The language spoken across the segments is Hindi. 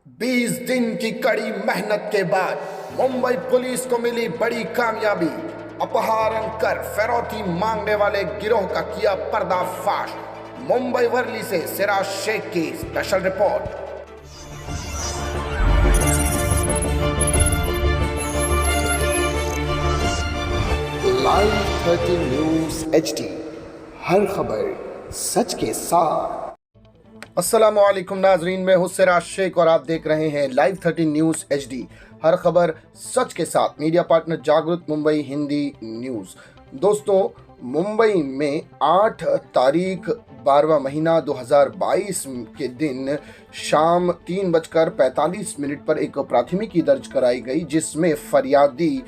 20 दिन की कड़ी मेहनत के बाद मुंबई पुलिस को मिली बड़ी कामयाबी। अपहरण कर फिरौती मांगने वाले गिरोह का किया पर्दाफाश। मुंबई वर्ली से सिराज शेख की special report. Live 13 news HD, हर खबर सच के साथ। अस्सलामुअलैकुम नाजरीन, मैं हूं सिराज शेख और आप देख रहे हैं लाइव 13 न्यूज़ HD, हर खबर सच के साथ। मीडिया पार्टनर जागृत मुंबई हिंदी न्यूज़। दोस्तों, मुंबई में 8 तारीख 12वां महीना 2022 के दिन शाम 3:45 पर एक प्राथमिकी दर्ज कराई गई, जिसमें फरियादी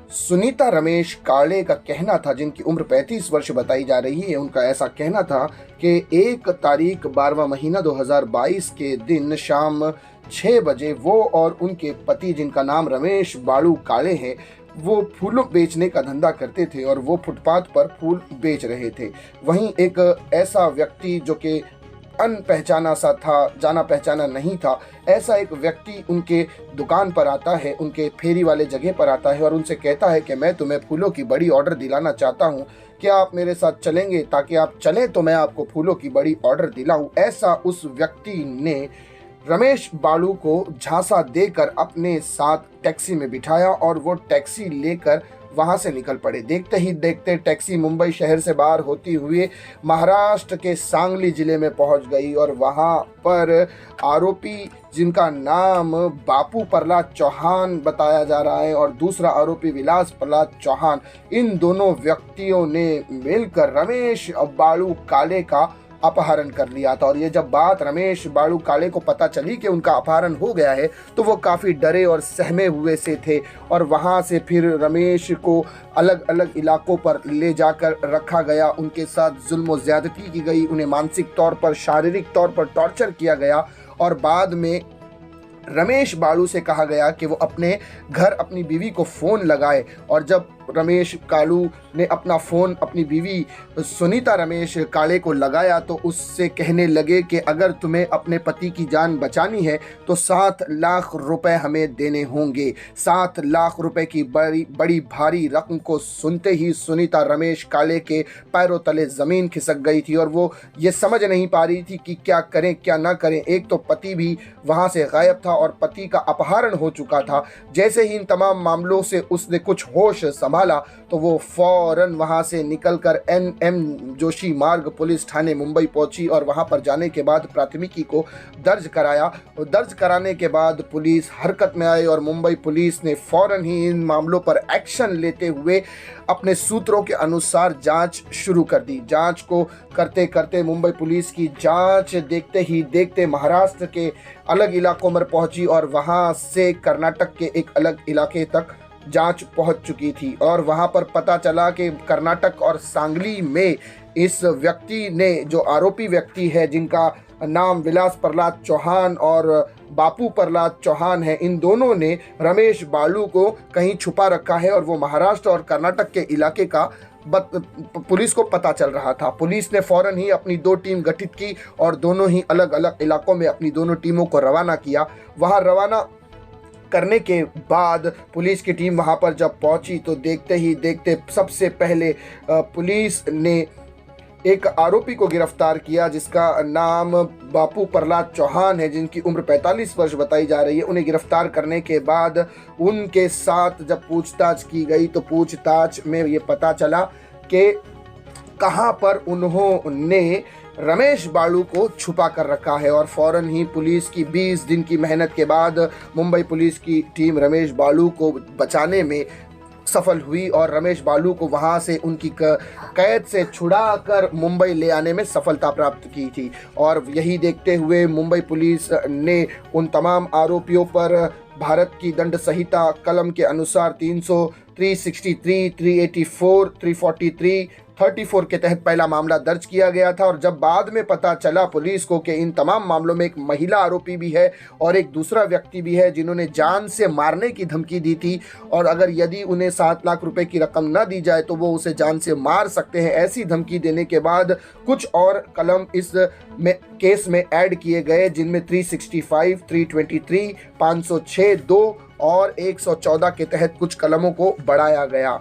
सुनीता रमेश काले का कहना था, जिनकी उम्र 35 वर्ष बताई जा रही है। उनका ऐसा कहना था कि 1 तारीख 12वां महीना 2022 के दिन शाम 6 बजे वो और उनके पति, जिनका नाम रमेश बाड़ू काले है, वो फूलों बेचने का धंधा करते थे और वो फुटपाथ पर फूल बेच रहे थे। वहीं एक ऐसा व्यक्ति जो कि अनपहचाना सा था, जाना पहचाना नहीं था, ऐसा एक व्यक्ति उनके दुकान पर आता है, उनके फेरी वाले जगह पर आता है और उनसे कहता है कि मैं तुम्हें फूलों की बड़ी ऑर्डर दिलाना चाहता हूँ, क्या आप मेरे साथ चलेंगे? ताकि आप चलें तो मैं आपको फूलों की बड़ी ऑर्डर दिलाऊं। ऐसा उस व्यक्ति ने रमेश बाड़ू को झांसा देकर अपने साथ टैक्सी में बिठाया और वो टैक्सी लेकर वहां से निकल पड़े। देखते ही देखते टैक्सी मुंबई शहर से बाहर होती हुई महाराष्ट्र के सांगली जिले में पहुंच गई और वहां पर आरोपी, जिनका नाम बापू प्रहलाद चौहान बताया जा रहा है और दूसरा आरोपी विलास प्रहलाद चौहान, इन दोनों व्यक्तियों ने मिलकर रमेश बाड़ू काले का अपहरण कर लिया था। और ये जब बात रमेश बाड़ू काले को पता चली कि उनका अपहरण हो गया है, तो वो काफ़ी डरे और सहमे हुए से थे और वहाँ से फिर रमेश को अलग अलग इलाकों पर ले जाकर रखा गया। उनके साथ जुल्म और ज़्यादती की गई, उन्हें मानसिक तौर पर, शारीरिक तौर पर टॉर्चर किया गया और बाद में रमेश बाड़ू से कहा गया कि वो अपने घर अपनी बीवी को फ़ोन लगाए। और जब रमेश कालू ने अपना फ़ोन अपनी बीवी सुनीता रमेश काले को लगाया तो उससे कहने लगे कि अगर तुम्हें अपने पति की जान बचानी है तो 7 लाख रुपए हमें देने होंगे। 7 लाख रुपए की बड़ी भारी रकम को सुनते ही सुनीता रमेश काले के पैरों तले ज़मीन खिसक गई थी और वो ये समझ नहीं पा रही थी कि क्या करें क्या ना करें। एक तो पति भी वहाँ से गायब था और पति का अपहरण हो चुका था। जैसे ही इन तमाम मामलों से उसने कुछ होश संभाला तो वो फौरन वहां से निकलकर NM जोशी मार्ग पुलिस थाने मुंबई पहुंची और वहां पर जाने के बाद प्राथमिकी को दर्ज कराया। दर्ज कराने के बाद पुलिस हरकत में आई और मुंबई पुलिस ने फौरन ही इन मामलों पर एक्शन लेते हुए अपने सूत्रों के अनुसार जांच शुरू कर दी। जांच को करते करते मुंबई पुलिस की जांच देखते ही देखते महाराष्ट्र के अलग इलाकों में पहुंची और वहां से कर्नाटक के एक अलग इलाके तक जांच पहुंच चुकी थी। और वहां पर पता चला कि कर्नाटक और सांगली में इस व्यक्ति ने, जो आरोपी व्यक्ति है जिनका नाम विलास प्रहलाद चौहान और बापू प्रहलाद चौहान है, इन दोनों ने रमेश बाड़ू को कहीं छुपा रखा है और वो महाराष्ट्र और कर्नाटक के इलाके का पुलिस को पता चल रहा था। पुलिस ने फौरन ही अपनी 2 टीम गठित की और दोनों ही अलग अलग इलाकों में अपनी दोनों टीमों को रवाना किया। वहां रवाना करने के बाद पुलिस की टीम वहां पर जब पहुंची तो देखते ही देखते सबसे पहले पुलिस ने एक आरोपी को गिरफ्तार किया, जिसका नाम बापू प्रहलाद चौहान है, जिनकी उम्र 45 वर्ष बताई जा रही है। उन्हें गिरफ्तार करने के बाद उनके साथ जब पूछताछ की गई तो पूछताछ में ये पता चला कि कहां पर उन्होंने रमेश बाड़ू को छुपा कर रखा है। और फौरन ही पुलिस की 20 दिन की मेहनत के बाद मुंबई पुलिस की टीम रमेश बाड़ू को बचाने में सफल हुई और रमेश बाड़ू को वहां से उनकी कैद से छुड़ाकर मुंबई ले आने में सफलता प्राप्त की थी। और यही देखते हुए मुंबई पुलिस ने उन तमाम आरोपियों पर भारत की दंड संहिता कलम के अनुसार 300, 363, 384, 343, 34 के तहत पहला मामला दर्ज किया गया था। और जब बाद में पता चला पुलिस को कि इन तमाम मामलों में एक महिला आरोपी भी है और एक दूसरा व्यक्ति भी है जिन्होंने जान से मारने की धमकी दी थी, और अगर यदि उन्हें 7 लाख रुपए की रकम न दी जाए तो वो उसे जान से मार सकते हैं, ऐसी धमकी देने के बाद कुछ और कलम इस केस में ऐड किए गए, जिनमें 365, 323, 506, 2 और 114 के तहत कुछ कलमों को बढ़ाया गया।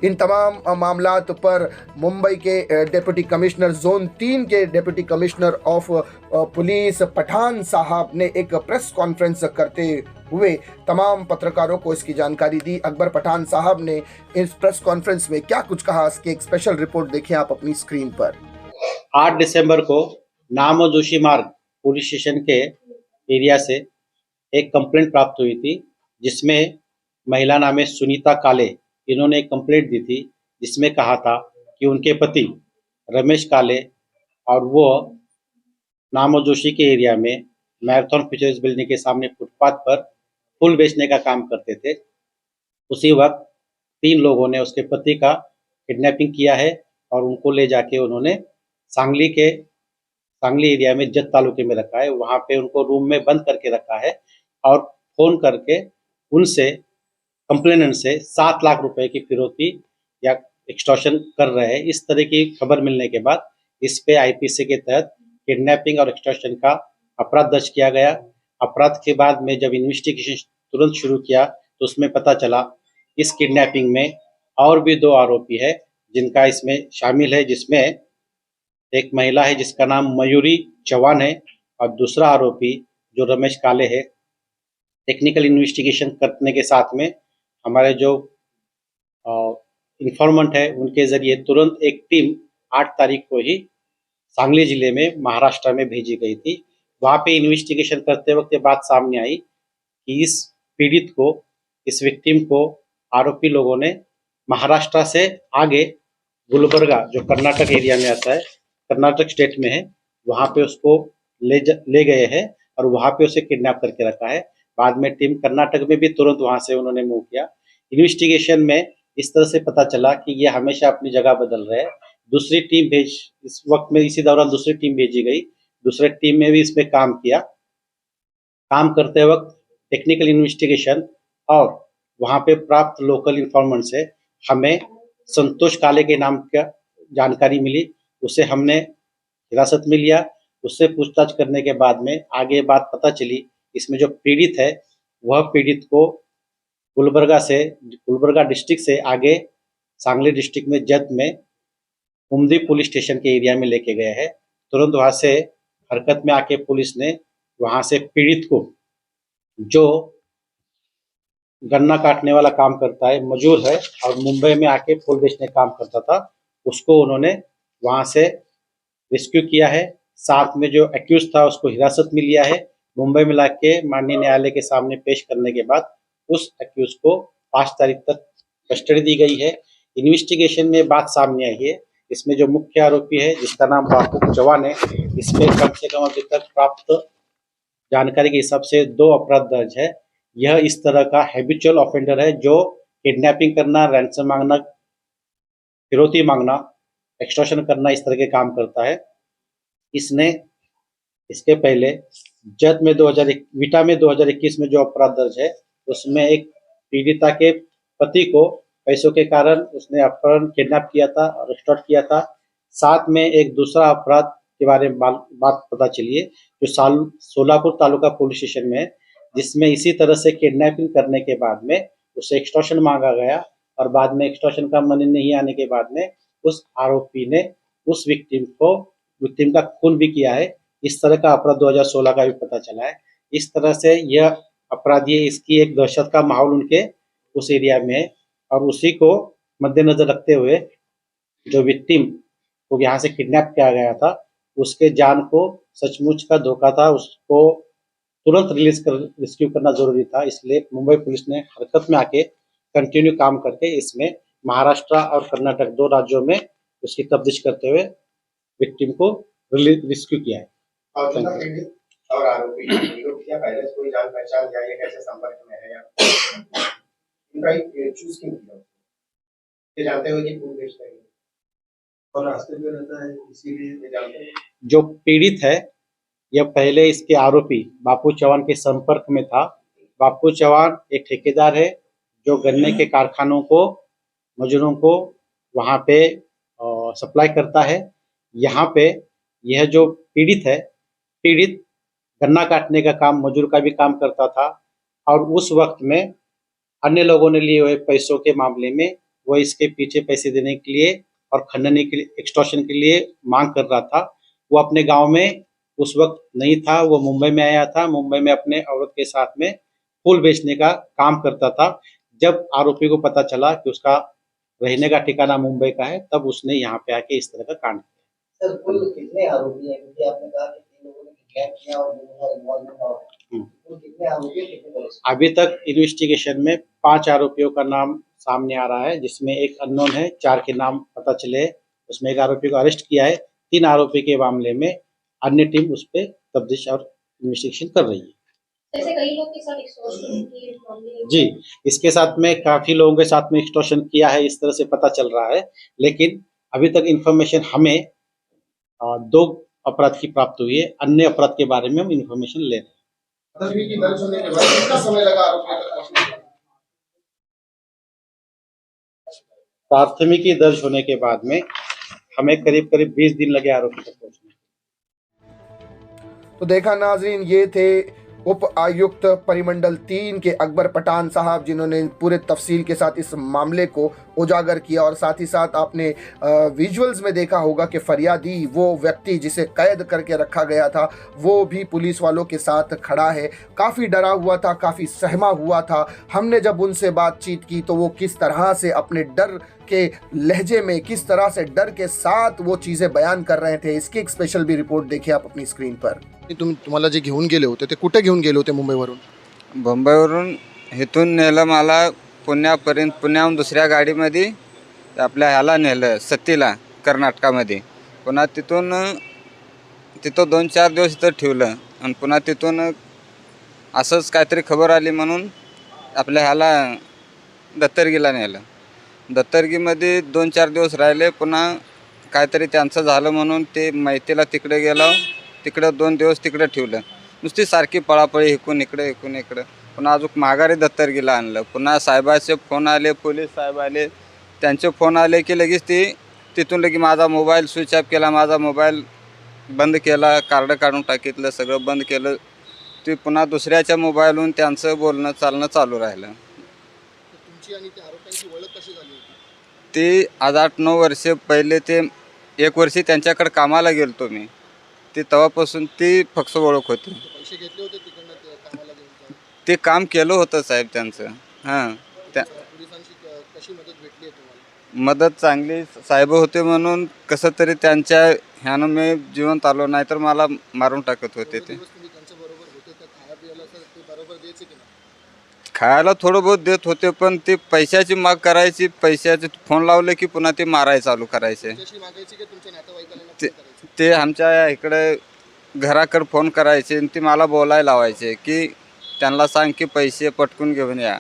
इन तमाम मामलात पर मुंबई के डिप्टी कमिश्नर जोन 3 के deputy commissioner of police Pathan साहब ने एक प्रेस कॉन्फ्रेंस करते हुए तमाम पत्रकारों को इसकी जानकारी दी। अकबर पठान साहब ने इस प्रेस कॉन्फ्रेंस में क्या कुछ कहा, इसकी एक स्पेशल रिपोर्ट देखें आप अपनी स्क्रीन पर। 8 दिसंबर को नामोजोशी मार्ग पुलिस स्टेशन के एरिया से एक कंप्लेंट प्राप्त हुई थी, जिसमें महिला नाम है सुनीता काले, इन्होंने एक कंप्लेंट दी थी जिसमें कहा था कि उनके पति रमेश काले और वो नामोजोशी के एरिया में मैराथन फिशर्स बिल्डिंग के सामने फुटपाथ पर फूल बेचने का काम करते थे। उसी वक्त 3 लोगों ने उसके पति का किडनैपिंग किया है और उनको ले जाके उन्होंने सांगली एरिया में जत तालुके में रखा है। वहाँ पे उनको रूम में बंद करके रखा है और फोन करके उनसे कंप्लेनेंट से 7 लाख रुपए की फिरौती या एक्सटॉर्शन कर रहे हैं। इस तरह की खबर मिलने के बाद इस पे आईपीसी के तहत किडनैपिंग और एक्सटॉर्शन का अपराध दर्ज किया गया। अपराध के बाद में जब इन्वेस्टिगेशन तुरंत शुरू किया तो उसमें पता चला इस किडनैपिंग में और भी 2 आरोपी है जिनका इसमें शामिल है, जिसमें एक महिला है जिसका नाम मयूरी चौहान है और दूसरा आरोपी जो रमेश काले है। टेक्निकल इन्वेस्टिगेशन करने के साथ में हमारे जो इन्फॉर्मेंट है उनके जरिए तुरंत एक टीम 8 तारीख को ही सांगली जिले में महाराष्ट्र में भेजी गई थी। वहाँ पे इन्वेस्टिगेशन करते वक्त ये बात सामने आई कि इस पीड़ित को, इस विक्टिम को आरोपी लोगों ने महाराष्ट्र से आगे गुलबर्गा जो कर्नाटक एरिया में आता है, कर्नाटक स्टेट में है, वहाँ पे उसको ले गए हैं और वहाँ पे उसे किडनैप करके रखा है। बाद में टीम कर्नाटक में भी तुरंत वहाँ से उन्होंने मूव किया। इन्वेस्टिगेशन में इस तरह से पता चला कि ये हमेशा अपनी जगह बदल रहे हैं। दूसरी टीम इस वक्त में इसी दौरान दूसरी टीम भेजी गई। दूसरे टीम में भी इसमें काम किया। काम करते वक्त टेक्निकल इन्वेस्टिगेशन और वहाँ पे प्राप्त लोकल इन्फॉर्मेंट से हमें संतोष काले के नाम का जानकारी मिली। उसे हमने हिरासत में लिया। उससे पूछताछ करने के बाद में आगे बात पता चली, इसमें जो पीड़ित है वह पीड़ित को गुलबर्गा डिस्ट्रिक्ट से आगे सांगली डिस्ट्रिक्ट में जत में उमदी पुलिस स्टेशन के एरिया में लेके गए हैं। तुरंत वहां से हरकत में आके पुलिस ने वहां से पीड़ित को, जो गन्ना काटने वाला काम करता है, मजूर है और मुंबई में आके फूल बेचने काम करता था, उसको उन्होंने वहां से रेस्क्यू किया है। साथ में जो एक्यूज था उसको हिरासत में लिया है। मुंबई में लाके माननीय न्यायालय के सामने पेश करने के बाद उस एक्यूज को 5 तारीख तक कस्टडी दी गई है। इन्वेस्टिगेशन में बात सामने आई है, इसमें जो मुख्य आरोपी है जिसका नाम बापू चौहान है, इसमें कम से कम अभी तक प्राप्त जानकारी के हिसाब से 2 अपराध दर्ज है। यह इस तरह का हैबिचुअल ऑफेंडर है जो किडनैपिंग करना, रैंसम मांगना, फिरौती मांगना, एक्सटॉर्शन करना, इस तरह के काम करता है। इसने इसके पहले जत में विटा में 2021 में जो अपराध दर्ज है उसमें एक पीड़िता के पति को पैसों के कारण उसने अपहरण, किडनैप किया था और एक्सटॉर्ट किया था। साथ में एक दूसरा अपराध के बारे में बात पता चली है जो सोलापुर तालुका पुलिस स्टेशन में है, जिसमें इसी तरह से किडनैपिंग करने के बाद में उसे एक्सटॉर्शन मांगा गया और बाद में एक्सटॉर्शन का मनी नहीं आने के बाद में उस आरोपी ने उस विक्टिम का खून भी किया है। इस तरह का अपराध 2016 का भी पता चला है। इस तरह से यह अपराधी, इसकी एक दहशत का माहौल उनके उस एरिया में है और उसी को मद्देनजर रखते हुए जो विक्टिम को यहाँ से किडनैप किया गया था उसके जान को सचमुच का धोखा था, उसको तुरंत रेस्क्यू करना जरूरी था। इसलिए मुंबई पुलिस ने हरकत में आके कंटिन्यू काम करके इसमें महाराष्ट्र और कर्नाटक 2 राज्यों में उसकी तफ्तीश करते हुए विक्टिम को रेस्क्यू किया है। और जो पीड़ित और आरोपी लोग क्या पहले से कोई जान पहचान या ये कैसे संपर्क में है या इनका चूज क्यों किया, ये जानते हुए कि फूल बेचते हैं? और रास्ते में रहता है, इसीलिए मैं जानता हूँ। जो पीड़ित है यह पहले इसके आरोपी बापू चौहान के संपर्क में था। बापू चौहान एक ठेकेदार है जो गन्ने के कारखानों को, मजदूरों को वहाँ पे सप्लाई करता है। यहाँ पे यह जो पीड़ित गन्ना काटने का काम, मजदूर का भी काम करता था और उस वक्त में अन्य लोगों ने लिए हुए पैसों के मामले में वो इसके पीछे पैसे देने के लिए और खंडनी के लिए, एक्सटॉर्शन के लिए मांग कर रहा था। वो अपने गांव में उस वक्त नहीं था, वो मुंबई में आया था। मुंबई में अपने औरत के साथ में फूल बेचने का काम करता था। जब आरोपी को पता चला कि उसका रहने का ठिकाना मुंबई का है, तब उसने यहाँ पे आके इस तरह का कांड किया। सर कुल कितने आरोपी हैं, क्योंकि आपने कहा कि 3 लोगों ने किडनैप किया और 2 का इन्वॉल्वमेंट और कुल कितने आरोपी हैं, कितने पुलिस? अभी तक इन्वेस्टिगेशन में 5 आरोपियों का नाम सामने आ रहा है, जिसमें एक अननोन है, 4 के नाम पता चले। उसमें एक आरोपी को अरेस्ट किया है। 3 आरोपी के मामले में अन्य टीम उस पर तफ्तीश और इन्वेस्टिगेशन कर रही है। जैसे कई लोग के साथ एक्सटॉर्शन की मामले जी, इसके साथ में काफी लोगों के साथ में एक्सटॉर्शन किया है, इस तरह से पता चल रहा है। लेकिन अभी तक इंफॉर्मेशन हमें 2 अपराध की प्राप्त हुई है। अन्य अपराध के बारे में हम इंफॉर्मेशन ले रहे हैं। प्राथमिकी दर्ज होने के बाद कितना समय लगा आरोपी तक पहुंचने में? प्राथमिकी दर्ज होने के बाद में हमें करीब 20 दिन लगे आरोपी तक पहुंचने। तो देखा नाजरीन, ये थे उप आयुक्त परिमंडल 3 के अकबर पठान साहब, जिन्होंने पूरे तफसील के साथ इस मामले को उजागर किया। और साथ ही साथ आपने विजुअल्स में देखा होगा कि फरियादी, वो व्यक्ति जिसे कैद करके रखा गया था, वो भी पुलिस वालों के साथ खड़ा है। काफ़ी डरा हुआ था, काफ़ी सहमा हुआ था। हमने जब उनसे बातचीत की तो वो किस तरह से अपने डर के लहजे में, किस तरह से डर के साथ वो चीज़ें बयान कर रहे थे, इसकी एक स्पेशल भी रिपोर्ट देखिए आप अपनी स्क्रीन पर। तुम्हाला जे घेऊन गेले होते ते कुठे घेऊन गेले होते मुंबईवरून? मुंबईवरून इथून नेलं मला पुण्यापर्यंत. पुण्याहून दुसऱ्या गाडीमध्ये आपल्या ह्याला नेलं सत्तीला, कर्नाटकामध्ये. पुन्हा तिथून 2-4 दिवस इथं ठेवलं आणि पुन्हा तिथून असंच काहीतरी खबर आली म्हणून आपल्या ह्याला दत्तरगीला नेलं. दत्तरगीमध्ये 2-4 दिवस राहिले. पुन्हा काहीतरी त्यांचं झालं म्हणून ते मैतीला तिकडे गेलो. तिकडं 2 दिवस तिकडे ठेवलं. नुसती सारखी पळापळी, इकडून इकडे इकडून इकडे. पुन्हा अजून माघारी दत्तरगीला आणलं. पुन्हा साहेबाचे फोन आले, पोलीस साहेब आले, त्यांचे फोन आले की लगेच तिथून लगेच माझा मोबाईल स्विच ऑफ केला, माझा मोबाईल बंद केला, कार्ड काढून टाकितलं, सगळं बंद केलं. ते पुन्हा दुसऱ्याच्या मोबाईलवरून त्यांचं बोलणं चालणं चालू राहिलं. तुमची आणि त्या आरोपींची ओळख कशी झाली होती? ते आज 8-9 वर्षे पहिले, ते 1 वर्षी त्यांच्याकडे कामाला गेलतो मी. ते तेव्हापासून ती फक्त ओळख होती. पैसे घेतले होते तिकडनं कामाला घेऊन? ते काम केलं होतं साहेब त्यांचं. हां, त्या पोलिसांची कशी मदत भेटली आहे तुम्हाला? मदत चांगली साहेब होते म्हणून कसं तरी त्यांच्या ह्यानं मी जिवंत आलो, नाहीतर मला मारून टाकत होते ते. तुम्ही त्यांच्या बरोबर होते तर खाया पियाला ते बरोबर द्यायचे की नाही? खायला थोडं बहुत देत होते, पण ते पैशाची माग करायची. पैशाचे फोन लावले की पुन्हा ते मारायला चालू करायचे. पैशाची मागायची की तुमच्या नातेवाईकांना ते फोन करायचे? ते आमच्या इकडे घराकडे फोन करायचे आणि ते मला बोलायला लावायचे की त्यांना सांग की पैसे पटकून घेऊन या.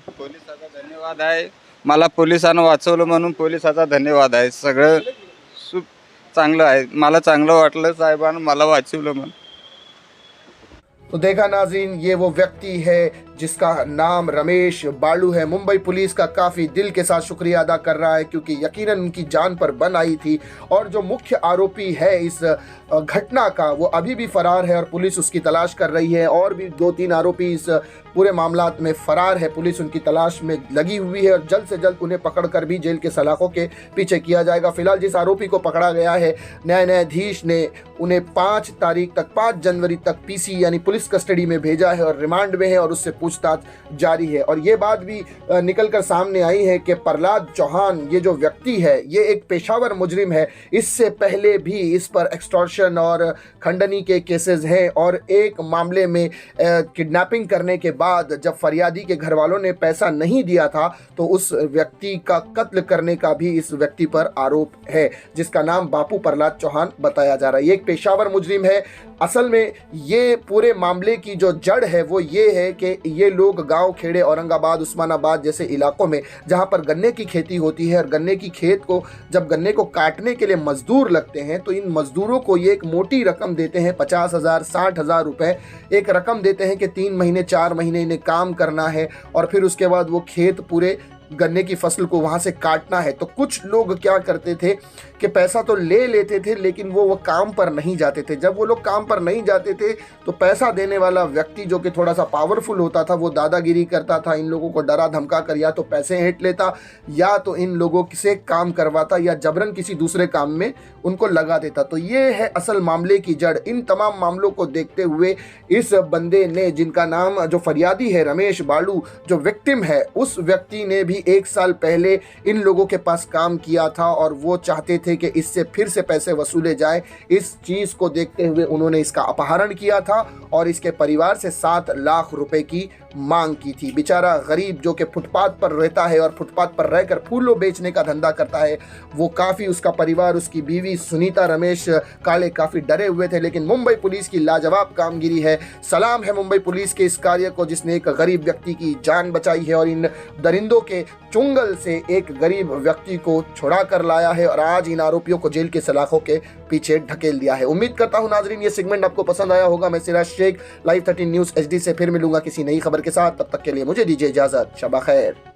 पोलिसाचा धन्यवाद आहे. मला पोलिसांना वाचवलं म्हणून पोलिसाचा धन्यवाद आहे. सगळं चांगलं आहे. मला चांगलं वाटलं साहेबांना मला वाचवलं म्हणून. तो देखा नाज़रीन, ये वो व्यक्ति है जिसका नाम रमेश बालू है। मुंबई पुलिस का काफ़ी दिल के साथ शुक्रिया अदा कर रहा है, क्योंकि यकीनन उनकी जान पर बन आई थी। और जो मुख्य आरोपी है इस घटना का, वो अभी भी फरार है और पुलिस उसकी तलाश कर रही है। और भी 2-3 आरोपी इस पूरे मामलात में फरार है। पुलिस उनकी तलाश में लगी हुई है और जल्द से जल्द उन्हें पकड़कर भी जेल के सलाखों के पीछे किया जाएगा। फिलहाल जिस आरोपी को पकड़ा गया है, न्यायाधीश ने उन्हें 5 तारीख तक, 5 जनवरी तक पीसी यानी पुलिस कस्टडी में भेजा है और रिमांड में है और उससे पूछताछ जारी है। और ये बात भी निकल कर सामने आई है कि प्रहलाद चौहान, ये जो व्यक्ति है, ये एक पेशावर मुजरिम है। इससे पहले भी इस पर एक्सटॉर्शन और खंडनी के केसेस हैं और एक मामले में किडनैपिंग करने के बाद जब फरियादी के घर वालों ने पैसा नहीं दिया था तो उस व्यक्ति का कत्ल करने का भी इस व्यक्ति पर आरोप है, जिसका नाम बापू प्रहलाद चौहान बताया जा रहा है। ये एक पेशावर मुजरिम है। असल में ये पूरे मामले की जो जड़ है वो ये है कि ये लोग गांव खेड़े औरंगाबाद उस्मानाबाद जैसे इलाकों में जहां पर गन्ने की खेती होती है और गन्ने की खेत को जब गन्ने को काटने के लिए मजदूर लगते हैं तो इन मजदूरों को ये एक मोटी रकम देते हैं, 50,000 60,000 रुपए एक रकम देते हैं कि 3 महीने 4 महीने इन्हें काम करना है और फिर उसके बाद वो खेत पूरे गन्ने की फसल को वहां से काटना है। तो कुछ लोग क्या करते थे कि पैसा तो ले लेते थे लेकिन वो काम पर नहीं जाते थे। जब वो लोग काम पर नहीं जाते थे तो पैसा देने वाला व्यक्ति जो कि थोड़ा सा पावरफुल होता था वो दादागिरी करता था, इन लोगों को डरा धमका कर या तो पैसे हेंट लेता या तो इन लोगों से काम करवाता या जबरन किसी दूसरे काम में उनको लगा देता। तो ये है असल मामले की जड़। इन तमाम मामलों को देखते हुए इस बंदे ने, जिनका नाम जो फरियादी है रमेश बालू, जो विक्टिम है, उस व्यक्ति ने भी 1 साल पहले इन लोगों के पास काम किया था और वो चाहते थे कि इससे फिर से पैसे वसूले जाए। इस चीज को देखते हुए उन्होंने इसका अपहरण किया था और इसके परिवार से 7 लाख रुपए की मांग की थी। बेचारा गरीब जो कि फुटपाथ पर रहता है और फुटपाथ पर रहकर फूलों बेचने का धंधा करता है, वो काफ़ी, उसका परिवार, उसकी बीवी सुनीता रमेश काले काफ़ी डरे हुए थे। लेकिन मुंबई पुलिस की लाजवाब कामगिरी है। सलाम है मुंबई पुलिस के इस कार्य को जिसने एक गरीब व्यक्ति की जान बचाई है और इन दरिंदों के चुंगल से एक गरीब व्यक्ति को छुड़ा कर लाया है और आज इन आरोपियों को जेल के सलाखों के पीछे ढकेल दिया है। उम्मीद करता हूं नाजरीन ये सेगमेंट आपको पसंद आया होगा। मैं Siraj Shaikh, live 13 news HD से फिर मिलूंगा किसी नई खबर के साथ। तब तक के लिए मुझे दीजिए इजाजत। शबा खैर।